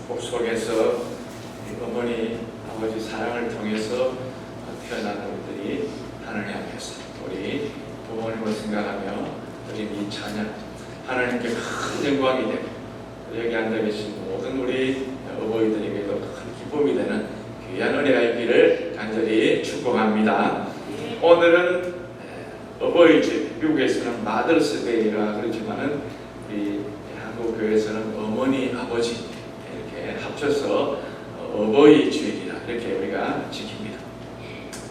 복 속에서 어머니, 아버지 사랑을 통해서 태어난 우리들이 하나님 앞에서 우리 부모님을 생각하며 우리 이 찬양 하나님께 큰 영광이 되고 여기 앉아 계신 모든 우리 어버이들에게도 큰 기쁨이 되는 귀한 은혜가 있기를 간절히 축복합니다. 오늘은 어버이집, 미국에서는 마더스데이라 그러지만은 우리 한국 교회에서는 어머니, 아버지 이렇게 합쳐서 어버이 주일이라 이렇게 우리가 지킵니다.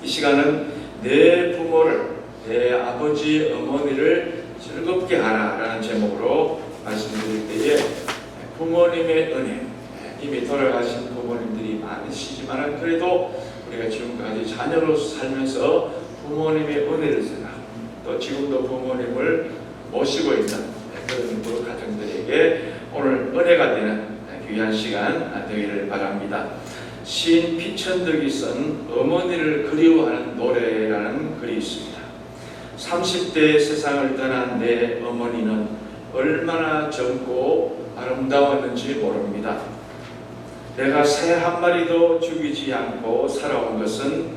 이 시간은 내 부모를, 내 아버지, 어머니를 즐겁게 하라라는 제목으로 말씀드릴 때에 부모님의 은혜, 이미 돌아가신 부모님들이 많으시지만 그래도 우리가 지금까지 자녀로 살면서 부모님의 은혜를 생각하고 또 지금도 부모님을 모시고 있는 그런 부부 가정들에게 오늘 은혜가 되는 귀한 시간 되기를 바랍니다. 시인 피천덕이 쓴 어머니를 그리워하는 노래라는 글이 있습니다. 30대 세상을 떠난 내 어머니는 얼마나 젊고 아름다웠는지 모릅니다. 내가 새 한 마리도 죽이지 않고 살아온 것은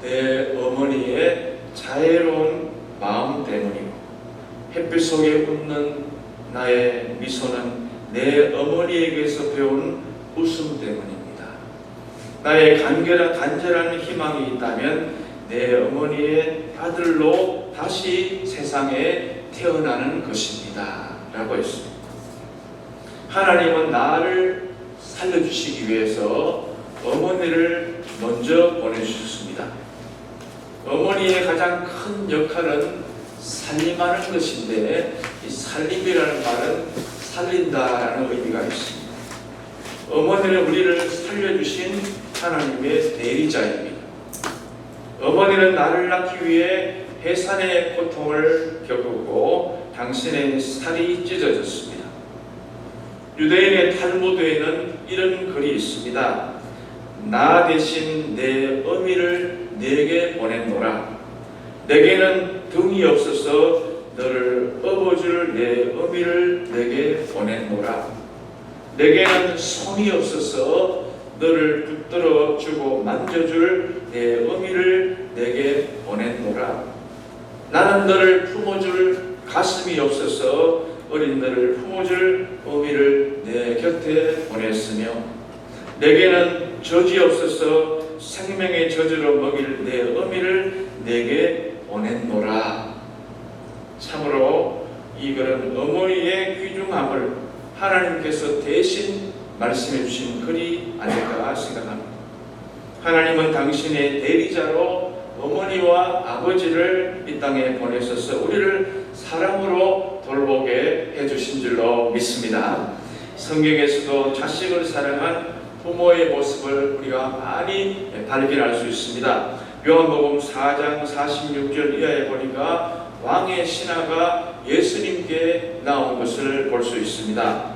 내 어머니의 자애로운 마음 때문이고 햇빛 속에 웃는 나의 미소는 내 어머니에게서 배운 웃음 때문입니다. 나의 간절한 희망이 있다면 내 어머니의 아들로 다시 세상에 태어나는 것입니다. 라고 했습니다. 하나님은 나를 살려주시기 위해서 어머니를 먼저 보내주셨습니다. 어머니의 가장 큰 역할은 살림하는 것인데 이 살림이라는 말은 살린다라는 의미가 있습니다. 어머니는 우리를 살려주신 하나님의 대리자입니다. 어머니는 나를 낳기 위해 해산의 고통을 겪었고 당신의 살이 찢어졌습니다. 유대인의 탈무드에는 이런 글이 있습니다. 나 대신 내 어미를 내게 보냈노라. 내게는 등이 없어서 너를 업어줄 내 어미를 내게 보냈노라. 내게는 손이 없어서 너를 붙들어 주고 만져줄 내 어미를 내게 보냈노라. 나는 너를 품어줄 가슴이 없어서 어린 너를 품어줄 어미를 내 곁에 보냈으며 내게는 젖이 없어서 생명의 젖으로 먹일 내 어미를 내게 보냈노라. 참으로 이 글은 어머니의 귀중함을 하나님께서 대신 말씀해 주신 글이 아닐까 생각합니다. 하나님은 당신의 대리자로 어머니와 아버지를 이 땅에 보내셔서 우리를 사랑으로 돌보게 해주신 줄로 믿습니다. 성경에서도 자식을 사랑한 부모의 모습을 우리가 많이 발견할 수 있습니다. 요한복음 4장 46절 이하에 보니까 왕의 신하가 예수님께 나온 것을 볼 수 있습니다.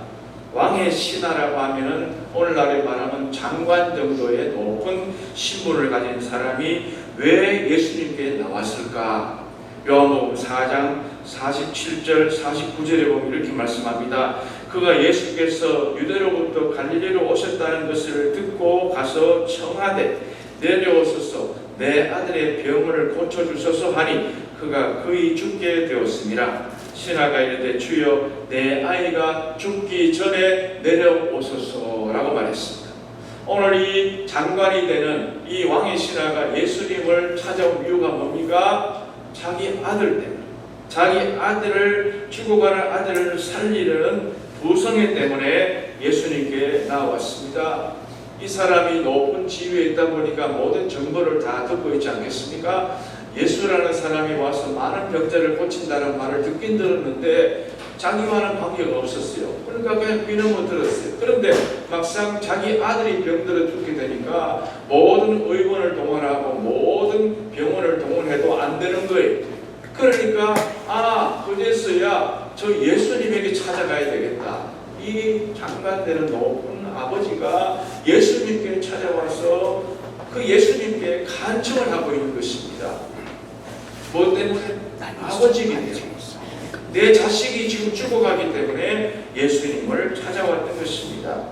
왕의 신하라고 하면은 오늘날에 말하면 장관 정도의 높은 신분을 가진 사람이 왜 예수님께 나왔을까? 요한복음 4장 47절 49절에 보면 이렇게 말씀합니다. 그가 예수께서 유대로부터 갈릴리로 오셨다는 것을 듣고 가서 청하되 내려오소서 내 아들의 병을 고쳐주소서 하니 그가 거의 죽게 되었습니다. 신하가 이르되 주여 내 아이가 죽기 전에 내려오소서라고 말했습니다. 오늘 이 장관이 되는 이 왕의 신하가 예수님을 찾아온 이유가 뭡니까? 자기 아들 때문에, 자기 아들을 죽어가는 아들을 살리려는 부성애 때문에 예수님께 나왔습니다. 이 사람이 높은 지위에 있다 보니까 모든 정보를 다 듣고 있지 않겠습니까? 예수라는 사람이 와서 많은 병자를 고친다는 말을 듣긴 들었는데 자기와는 관계가 없었어요. 그러니까 그냥 귀넘어 들었어요. 그런데 막상 자기 아들이 병들어 죽게 되니까 모든 의원을 동원하고 모든 병원을 동원해도 안 되는 거예요. 그러니까 그제서야 저 예수님에게 찾아가야 되겠다. 이 장관되는 높은 아버지가 예수님께 찾아와서 그 예수님께 간청을 하고 있는 것입니다. 뭐 때문에? 아버지이기 때문에. 내 자식이 지금 죽어가기 때문에 예수님을 찾아왔던 것입니다.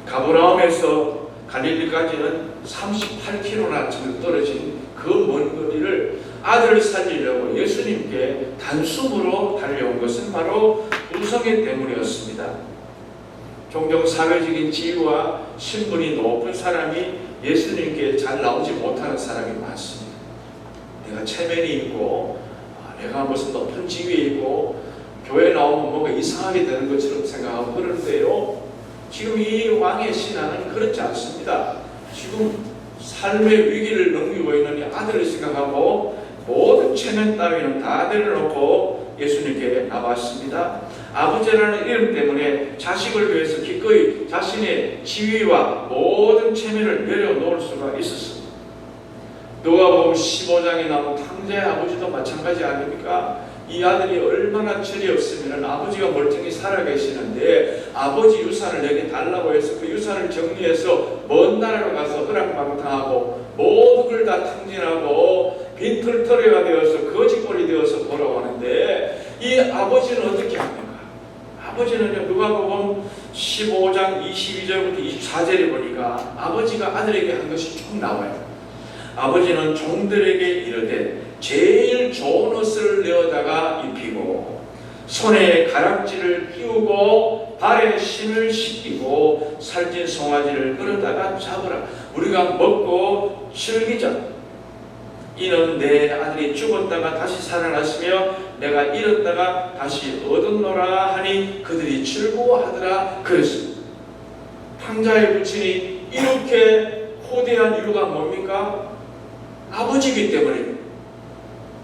가버나움에서 갈릴리까지는 38km나 떨어진 그 먼 거리를 아들을 살리려고 예수님께 단숨으로 달려온 것은 바로 우성애 때문이었습니다. 종종 사회적인 지위와 신분이 높은 사람이 예수님께 잘 나오지 못하는 사람이 많습니다. 내가 체면이 있고 내가 무슨 높은 지위에 있고 교회 나오면 뭔가 이상하게 되는 것처럼 생각하고 그러는데요, 지금 이 왕의 신하는 그렇지 않습니다. 지금 삶의 위기를 넘기고 있는 이 아들을 생각하고 모든 체면 따위는 다 내려놓고 예수님께 나왔습니다. 아버지라는 이름 때문에 자식을 위해서 기꺼이 자신의 지위와 모든 체면을 내려놓을 수가 있었습니다. 누가복음 15장에 나온 탕자의 아버지도 마찬가지 아닙니까? 이 아들이 얼마나 철이 없으면 아버지가 멀쩡히 살아계시는데 아버지 유산을 내게 달라고 해서 그 유산을 정리해서 먼 나라로 가서 허랑방탕하고 모든 걸 다 탕진하고 빈털터리가 되어서 거지꼴이 되어서 돌아오는데 이 아버지는 어떻게 합니까? 아버지는 누가복음 15장 22절부터 24절에 보니까 아버지가 아들에게 한 것이 쭉 나와요. 아버지는 종들에게 이르되 제일 좋은 옷을 내어다가 입히고 손에 가락지를 끼우고 발에 신을 씻기고 살찐 송아지를 끌어다가 잡으라. 우리가 먹고 즐기자. 이는 내 아들이 죽었다가 다시 살아났으며 내가 잃었다가 다시 얻었노라 하니 그들이 즐거워하더라 그랬습니다. 탕자의 부친이 이렇게 호대한 이유가 뭡니까? 아버지이기 때문입니다.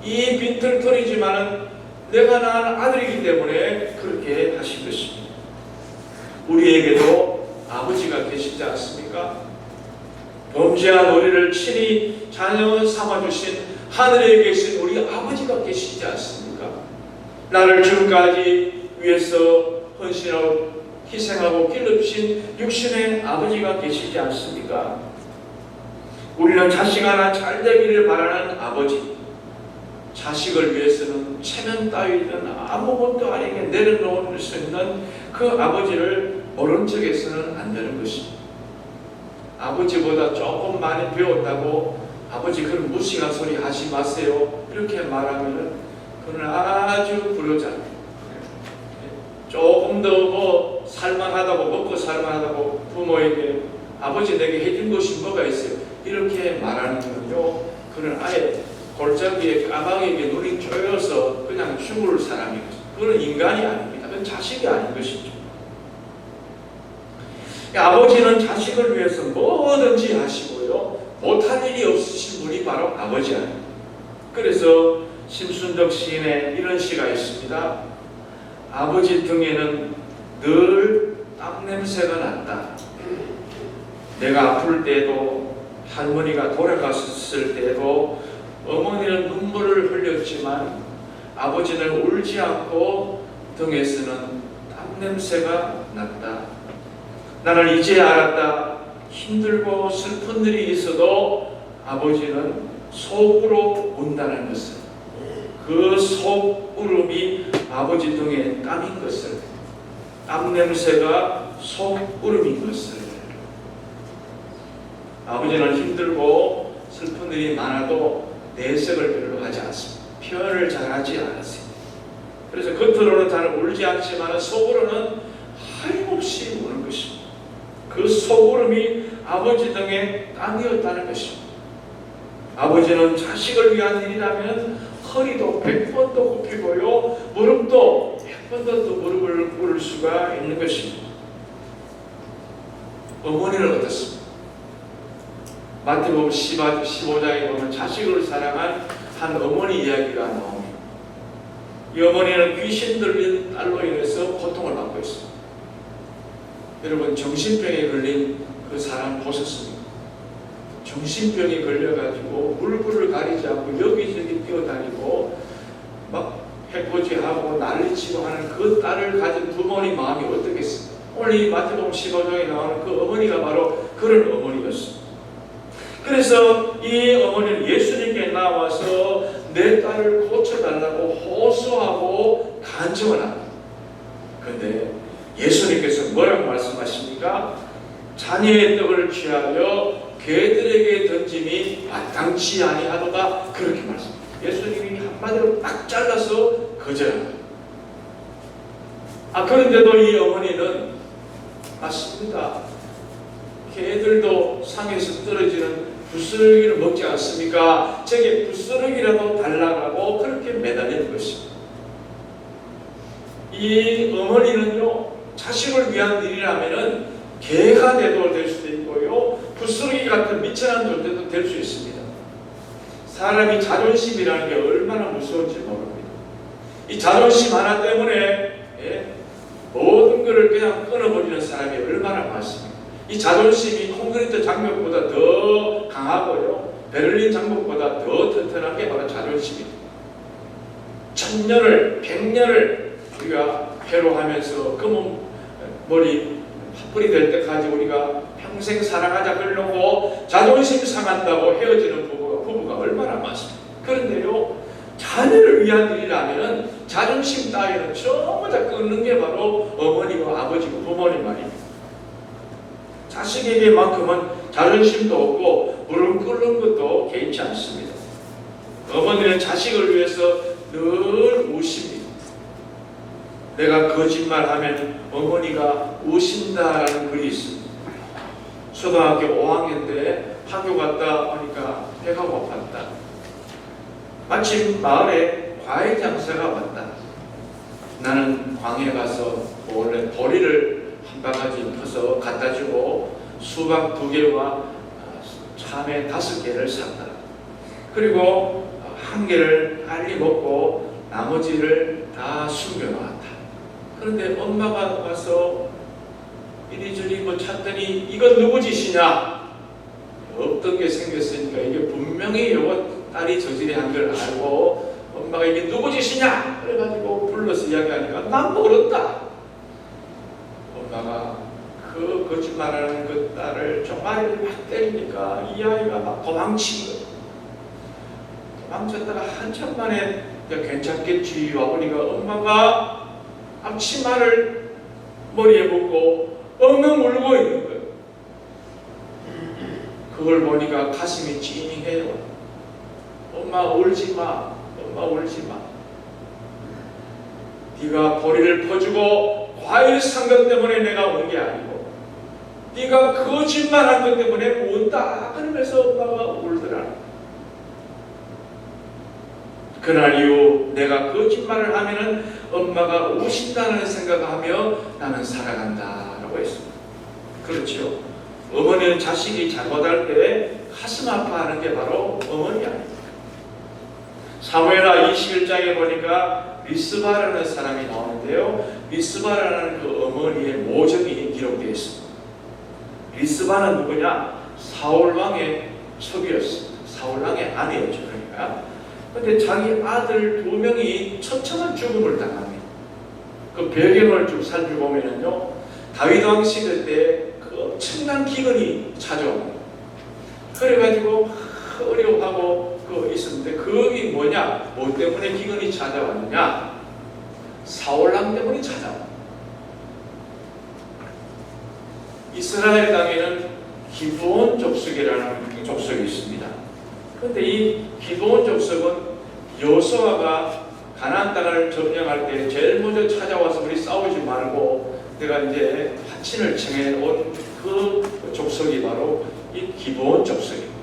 이 빈털터리지만은 내가 낳은 아들이기 때문에 그렇게 하신 것입니다. 우리에게도 아버지가 계시지 않습니까? 범죄한 우리를 친히 자녀 삼아주신 하늘에 계신 우리 아버지가 계시지 않습니까? 나를 지금까지 위해서 헌신하고 희생하고 길러주신 육신의 아버지가 계시지 않습니까? 우리는 자식 하나 잘 되기를 바라는 아버지, 자식을 위해서는 체면 따위는 아무것도 아니게 내려놓을 수 있는 그 아버지를 모른 척해서는 안 되는 것입니다. 아버지보다 조금 많이 배웠다고 아버지 그런 무식한 소리 하지 마세요. 이렇게 말하면 그건 아주 불효자입니다. 조금 더 뭐 살만하다고 먹고 살만하다고 부모에게 아버지 내게 해준 것이 뭐가 있어요? 이렇게 말하는 건요, 그는 아예 골짜기에 까마귀에게 눈이 쪼여서 그냥 죽을 사람인 것입니다. 그건 인간이 아닙니다. 그건 자식이 아닌 것이죠. 아버지는 자식을 위해서 뭐든지 하시고요, 못할 일이 없으신 분이 바로 아버지 아닙니다. 그래서 심순덕 시인의 이런 시가 있습니다. 아버지 등에는 늘 땀냄새가 났다. 내가 아플 때도 할머니가 돌아갔을 때도 어머니는 눈물을 흘렸지만 아버지는 울지 않고 등에서는 땀냄새가 났다. 나는 이제 알았다. 힘들고 슬픈 일이 있어도 아버지는 속으로 운다는 것을, 그 속울음이 아버지 등에 땀인 것을, 땀냄새가 속울음인 것을. 아버지는 힘들고 슬픈 일이 많아도 내색을 별로 하지 않습니다. 표현을 잘하지 않았습니다. 그래서 겉으로는 잘 울지 않지만 속으로는 하염없이 우는 것입니다. 그 속울음이 아버지 등에 땀이었다는 것입니다. 아버지는 자식을 위한 일이라면 허리도 100번도 굽히고요, 무릎도 100번도 또 무릎을 꿇을 수가 있는 것입니다. 어머니는 어떻습니까? 마태복음 15장에 보면 자식을 사랑한 한 어머니 이야기가 나옵니다. 이 어머니는 귀신 들린 딸로 인해서 고통을 받고 있습니다. 여러분, 정신병에 걸린 그 사람 보셨습니까? 정신병에 걸려가지고 물불을 가리지 않고 여기저기 뛰어다니고 막 해코지하고 난리치고 하는 그 딸을 가진 부모님 마음이 어떻겠습니까? 오늘 이 마태복음 15장에 나오는 그 어머니가 바로 그런 어머니였습니다. 그래서 이 어머니는 예수님께 나와서 내 딸을 고쳐달라고 호소하고 간청을 합니다. 그런데 예수님께서 뭐라고 말씀하십니까? 장애의 떡을 취하여 개들에게 던짐이 마땅치 아니하도다. 그렇게 말씀합니다. 예수님이 한마디로 딱 잘라서 거절합니다. 그런데도 이 어머니는 맞습니다. 개들도 상에서 떨어지는 부스러기를 먹지 않습니까? 저게 부스러기라도 달라고 그렇게 매달리는 것입니다. 이 어머니는요, 자식을 위한 일이라면은 개가 돼도 될 수도 있고요, 부스러기 같은 미천한 존재도 될 수 있습니다. 사람이 자존심이라는 게 얼마나 무서운지 모릅니다. 이 자존심 하나 때문에 모든 것을 그냥 끊어버리는 사람이 얼마나 많습니까? 이 자존심이 콘크리트 장벽보다 더 강하고요, 베를린 장벽보다 더 튼튼한 게 바로 자존심입니다. 1000년을 100년을 우리가 괴로워하면서 검은 머리 팥불이 될 때까지 우리가 평생 살아가자 그러고 자존심 상한다고 헤어지는 부부가 얼마나 많습니까? 그런데요, 자녀를 위한 일이라면 자존심 따위는 전부 다 끊는 게 바로 어머니고 아버지고 부모님 말입니다. 자식에게만큼은 자존심도 없고 무릎 꿇는 것도 개의치 않습니다. 어머니는 자식을 위해서 늘 우십니다. 내가 거짓말하면 어머니가 우신다라는 글이 있습니다. 초등학교 5학년 때 학교 갔다 오니까 배가 고팠다. 마침 마을에 과일 장사가 왔다. 나는 광에 가서 원래 보리를 한 바가지 퍼서 갖다 주고 수박 2개와 참외 5개를 샀다. 그리고 1개를 빨리 먹고 나머지를 다 숨겨놨다. 그런데 엄마가 와서 이리저리 찾더니 이건 누구 짓이냐? 없던 게 생겼으니까 이게 분명히 요거 딸이 저질이 한 걸 알고 엄마가 이게 누구 짓이냐? 그래가지고 불러서 이야기하니까 난 모른다. 엄마가 그 거짓말하는 그 딸을 종아리를 막 때리니까 이 아이가 막 도망친 거예요. 도망쳤다가 한참 만에 괜찮겠지 와보니까 엄마가 앞치마를 머리에 묶고 엉엉 울고 있는 거예요. 그걸 보니까 가슴이 찡해요. 엄마 울지 마. 엄마 울지 마. 네가 보리를 퍼주고 과일 산 것 때문에 내가 온 게 아니고 네가 거짓말한 것 때문에 온다. 그러면서 엄마가 울더라. 그날 이후 내가 거짓말을 하면은 엄마가 우신다는 생각하며 나는 살아간다라고 했습니다. 그렇죠. 어머니는 자식이 잘못할 때 가슴 아파하는 게 바로 어머니 아닙니까? 사무엘하 21장에 보니까 리스바라는 사람이 나오는데요, 리스바라는 그 어머니의 모정이 기록되어 있습니다. 리스바는 누구냐? 사울왕의 첩이었습니다. 사울왕의 아내였죠. 그러니까. 근데 자기 아들 2명이 처참한 죽음을 당합니다. 그 배경을 쭉 살펴보면요, 다윗왕 시대 때 그 엄청난 기근이 찾아옵니다. 그래가지고 어려워하고 있었는데 그게 뭐냐? 뭐 때문에 기근이 찾아왔느냐? 사울왕 때문에 찾아옵니다. 이스라엘 땅에는 기브온 족속이라는 족속이 있습니다. 그런데 이 기브온 족속은 여호수아가 가나안 땅을 점령할 때 제일 먼저 찾아와서 우리 싸우지 말고 내가 이제 화친을 청해온 그 족속이 바로 이 기브온 족속입니다.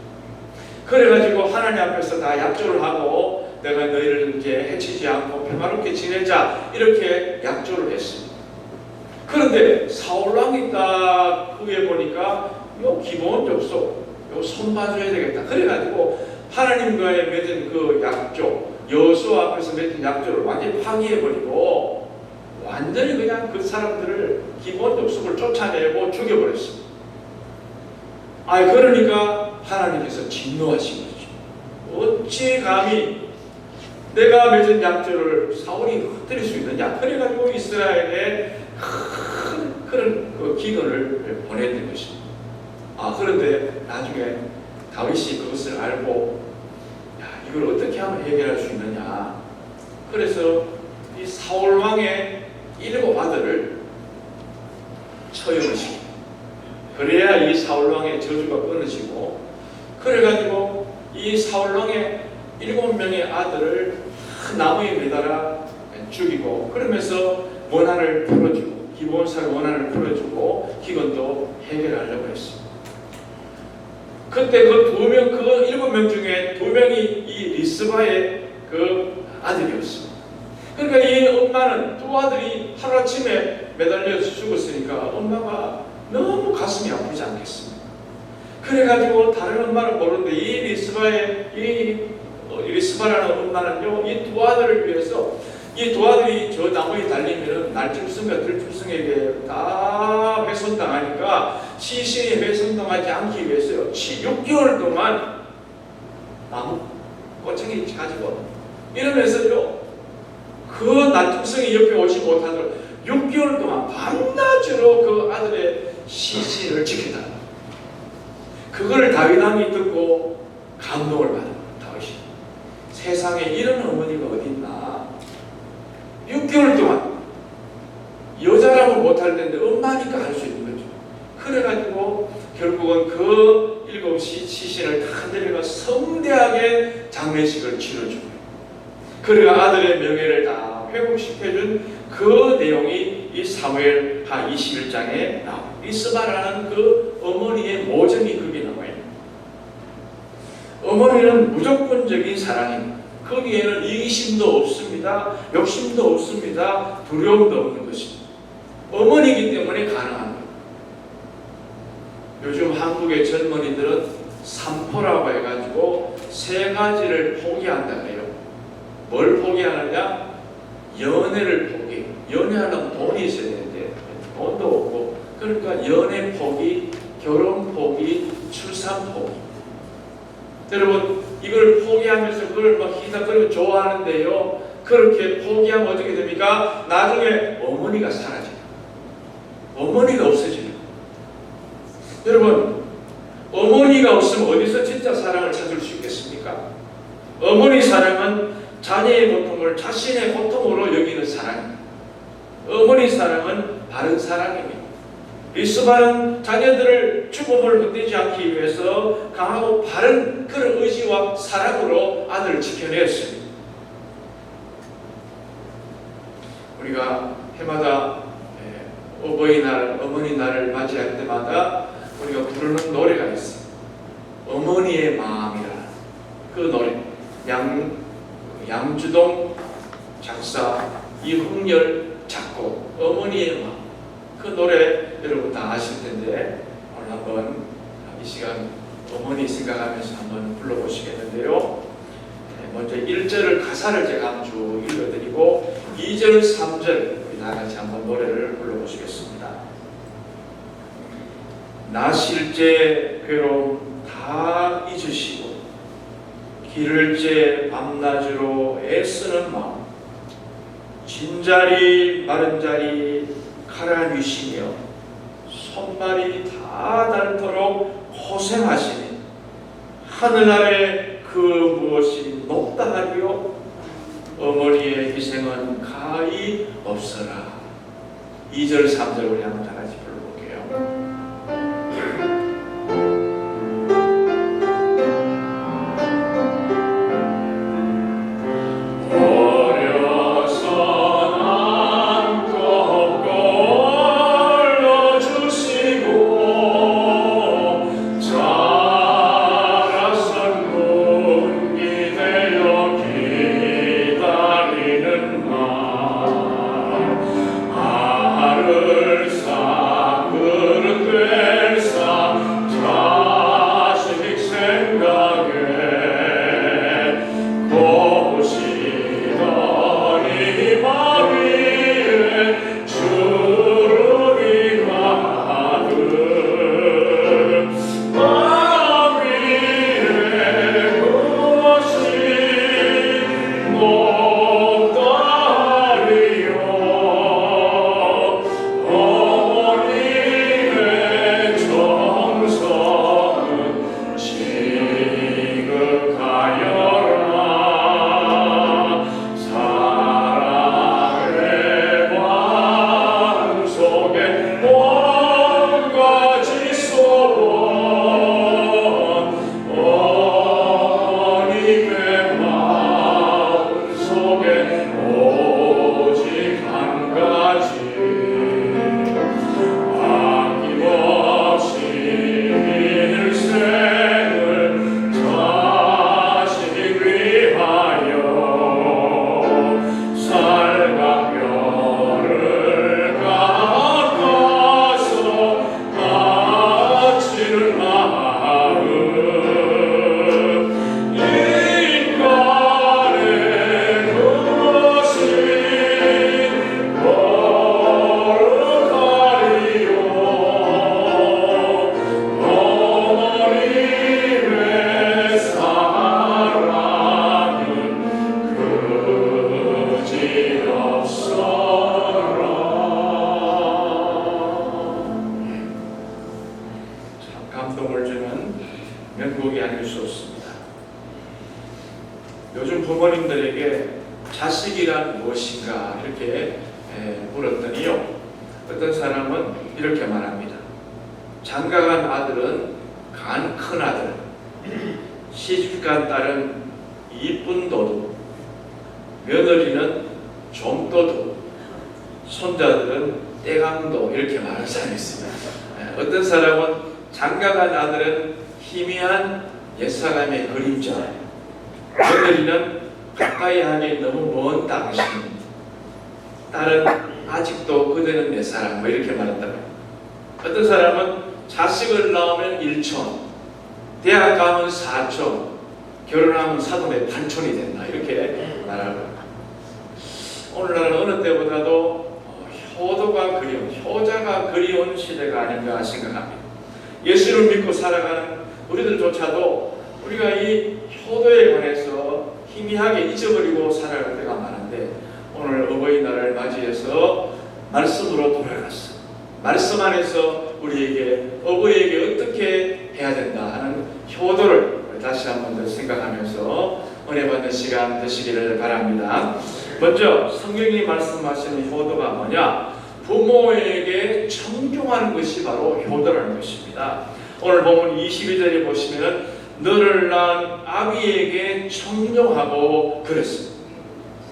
그래가지고 하나님 앞에서 다 약조를 하고 내가 너희를 이제 해치지 않고 평화롭게 지내자 이렇게 약조를 했습니다. 그런데 사울왕이 딱 후에 보니까 요 기브온 족속 요 손봐줘야 되겠다. 그래가지고 하나님과의 맺은 그 약조, 여호수아 앞에서 맺은 약조를 완전히 파기해버리고 완전히 그냥 그 사람들을 기브온 족속을 쫓아내고 죽여버렸습니다. 그러니까 하나님께서 진노하신 거죠. 어찌 감히 내가 맺은 약조를 사울이 흩뜨릴 수 있느냐. 그래가지고 이스라엘에 큰 그런 그 기근을 보냈던 것입니다. 그런데 나중에 다윗이 그것을 알고 이걸 어떻게 하면 해결할 수 있느냐. 그래서 이 사울왕의 7 아들을 처형을 시킵니다. 그래야 이 이 사울왕의 저주가 끊어지고, 그래가지고 이 사울왕의 7명의 아들을 나무에 매달아 죽이고, 그러면서 원한을 풀어주고, 기브온사의 원한을 풀어주고 기근도 해결하려고 했습니다. 그때 그 7명 중에 2명이 이 리스바의 그 아들이었습니다. 그러니까 이 엄마는 두 아들이 하루아침에 매달려서 죽었으니까 엄마가 너무 가슴이 아프지 않겠습니까? 그래가지고 다른 엄마는 모르는데 이 리스바라는 엄마는요, 이 두 아들을 위해서, 이 두 아들이 저 나무에 달리면 날짐승과 들짐승에게 다 훼손당하니까 시신이 훼손당하지 않기 위해서요, 6개월 동안 나무 꼬챙이 가지고 이러면서요, 그 날짐승이 옆에 오지 못하도록 6개월 동안 밤낮으로 그 아들의 시신을 지키다. 그걸 다윗왕이 듣고 감동을 받은 거예요. 다윗이 세상에 이런 어머니가 어디 있나. 6개월 동안 여자라고 못할 텐데 엄마니까 할 수 있는 거죠. 그래가지고 결국은 그 7 시신을 다 데려가 성대하게 장례식을 치러주고, 그래가 아들의 명예를 다 회복시켜준 그 내용이 이 사무엘하 21장에 나옵니다. 리스바라는 그 어머니의 모정이 거기에 나와요. 어머니는 무조건적인 사랑입니다. 거기에는 이기심도 없습니다. 욕심도 없습니다. 두려움도 없는 것입니다. 어머니이기 때문에 가능한 거예요. 요즘 한국의 젊은이들은 삼포라고 해가지고 3가지를 포기한다 그래요. 뭘 포기하느냐? 연애를 포기. 연애하려면 돈이 있어야 되는데 돈도 없고, 그러니까 연애 포기, 결혼 포기, 출산 포기. 여러분, 이걸 포기하면서 그걸 막 희닥거리고 좋아하는데요, 그렇게 포기하면 어떻게 됩니까? 나중에 어머니가 사라져요. 어머니가 없어져요. 여러분, 어머니가 없으면 어디서 진짜 사랑을 찾을 수 있겠습니까? 어머니 사랑은 자녀의 고통을 자신의 고통으로 여기는 사랑입니다. 어머니 사랑은 바른 사랑입니다. 리스바는 자녀들을 죽음을 헛되지 않기 위해서 강하고 바른 그런 의지와 사랑으로 아들을 지켜냈습니다. 우리가 해마다 어버이날, 어머니날을 맞이할 때마다 우리가 부르는 노래가 있어요. 어머니의 마음이라는 그 노래. 양주동 작사, 이흥열 작곡, 어머니의 마음. 그 노래 여러분 다 아실 텐데 오늘 한번 이 시간 어머니 생각하면서 한번 불러보시겠는데요. 먼저 1절을 가사를 제가 한 주 읽어드리고 2절, 3절 우리 다 같이 한번 노래를 불러보시겠습니다. 나 실제 괴로움 다 잊으시고 기를째 밤낮으로 애쓰는 마음, 진자리 마른 자리 갈아뉘시며 손발이 다 닳도록 고생하시니 하늘 아래 그 무엇이 높다 하리요 어머니의 희생은 가히 없어라. 2절 3절 우리 한번 다 같이 불러볼게요. 뭔가 지소 부모님들에게 자식이란 무엇인가 이렇게 물었더니요, 어떤 사람은 이렇게 말합니다. 장가간 아들은 간 큰 아들, 시집간 딸은 이쁜 도둑, 며느리는 좀도둑, 손자들은 떼강도, 이렇게 말하는 사람이 있습니다. 어떤 사람은 장가간 아들은 희미한 옛사람의 그림자, 며느리는 가까이 하기 너무 먼 당신, 딸은 아직도 그대는 내 사람, 뭐 이렇게 말한다고요. 어떤 사람은 자식을 낳으면 1촌, 대학 가면 4촌, 결혼하면 사돈의 8촌이 된다, 이렇게 말하고, 오늘날은 어느 때보다도 효도가 그리운, 효자가 그리운 시대가 아닌가 생각합니다. 예수를 믿고 살아가는 우리들조차도 우리가 이 효도에 관해서 희미하게 잊어버리고 살아갈 때가 많은데, 오늘 어버이날을 맞이해서 말씀으로 돌아갔어. 말씀 안에서 우리에게 어버이에게 어떻게 해야 된다 하는 효도를 다시 한 번 더 생각하면서 은혜 받는 시간 되시기를 바랍니다. 먼저 성경이 말씀하시는 효도가 뭐냐? 부모에게 청종하는 것이 바로 효도라는 것입니다. 오늘 본문 22절에 보시면 너를 낳은 아비에게 청종하고 그랬습니다.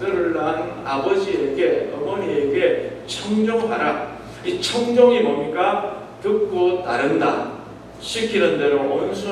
너를 낳은 아버지에게, 어머니에게 청종하라. 이 청종이 뭡니까? 듣고 따른다. 시키는 대로 온순